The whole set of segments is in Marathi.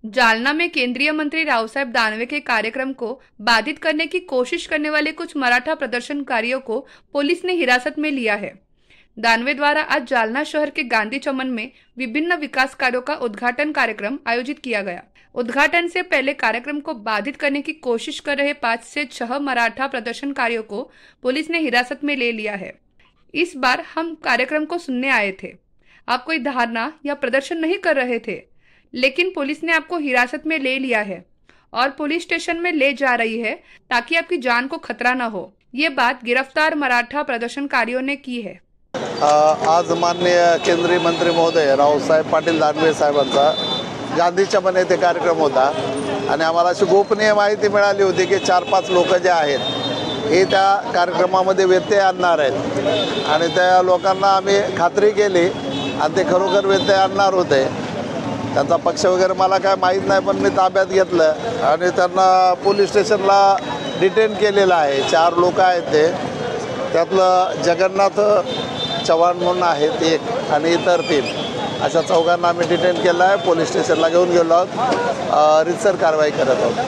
जालना में केंद्रीय मंत्री रावसाहेब दानवे के कार्यक्रम को बाधित करने की कोशिश करने वाले कुछ मराठा प्रदर्शनकारियों को पुलिस ने हिरासत में लिया है। दानवे द्वारा आज जालना शहर के गांधी चमन में विभिन्न विकास कार्यों का उद्घाटन कार्यक्रम आयोजित किया गया। उद्घाटन से पहले कार्यक्रम को बाधित करने की कोशिश कर रहे 5 से 6 मराठा प्रदर्शनकारियों को पुलिस ने हिरासत में ले लिया है। इस बार हम कार्यक्रम को सुनने आए थे, आप कोई धारणा या प्रदर्शन नहीं कर रहे थे, लेकिन पुलिस ने आपको हिरासत में ले लिया है और पुलिस स्टेशन में ले जा रही है ताकि आपकी जान को खतरा न हो। ये बात गिरफ्तार मराठा प्रदर्शनकारियों ने की है। आज माननीय केंद्रीय मंत्री महोदय रावसाहेब पाटील दानवे साहेबांचा गांधी चमन येथे कार्यक्रम होता आणि आम्हाला अशी गोपनीय माहिती मिळाली होती की 4-5 लोक जे आहेत हे त्या कार्यक्रमामध्ये व्यत्यय आणणार आहेत आणि त्या लोकांना आम्ही खात्री केली आणि ते खरोखर व्यत्यय आणणार होते। त्यांचा पक्ष वगैरे मला काय माहीत नाही, पण मी ताब्यात घेतलं आणि त्यांना पोलीस स्टेशनला डिटेन केलेलं आहे। 4 लोक आहेत ते, त्यातलं जगन्नाथ चव्हाण म्हणून आहेत एक आणि इतर 3 अशा 4घांना आम्ही डिटेन केलं आहे। पोलीस स्टेशनला घेऊन गेलो आहोत, रितसर कारवाई करत आहोत।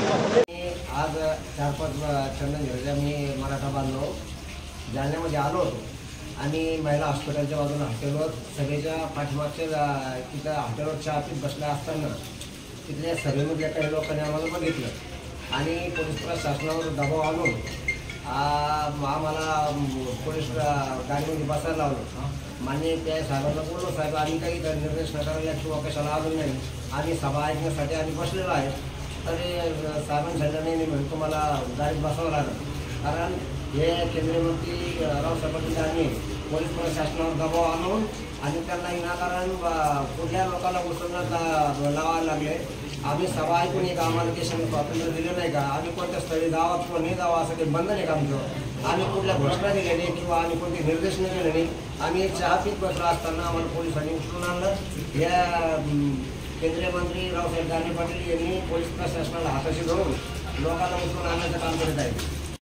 आज 4-5 चंदन घेरजा मी मराठा बांधव जालन्यामध्ये आलो होतो आणि महिला हॉस्पिटलच्या बाजूला हॉटेलवर सगळ्याच्या पाठीमागच्या तिथं हॉटेलवर चहा पीत बसल्या असताना तिथल्या सर्वेमध्ये काही लोकांनी आम्हाला बघितलं आणि पोलीस प्रशासनावर दबाव आणून आम्हाला पोलीस गाडीमध्ये बसायला लावलं। मान्य त्या साहेबांना बोललो, साहेब आम्ही काही निर्देश नकारायला किंवा कशाला आलो नाही, आम्ही सभा ऐकण्यासाठी आम्ही बसलेलो आहे। तरी साहेबांनी सांगितलं नाही म्हणजे तुम्हाला गाडीत बसावं लागलं, कारण हे केंद्रीय मंत्री रावसाहेब पाटील दानवे पोलीस प्रशासनावर दबाव आणून आणि त्यांना विनाकारण कुठल्या लोकांना उचलण्यात लावायला लागले। आम्ही सभा ऐकून एक आम्हाला देशाने स्वातंत्र्य दिलं नाही का, आम्ही कोणत्या स्थळी जावं किंवा नाही जावं असं काही बंधन आहे का आमचं, आम्ही कुठल्या घोषणा दिल्या नाही किंवा आम्ही कोणते निर्देश नाही दिले नाही। आम्ही चहा पीत बसला असताना आम्हाला पोलिसांनी उचलून आणलं। या केंद्रीय मंत्री रावसाहेब दानवे पाटील यांनी पोलीस प्रशासनाला हाताशी धरून लोकांना उचलून आणण्याचं काम करत आहे।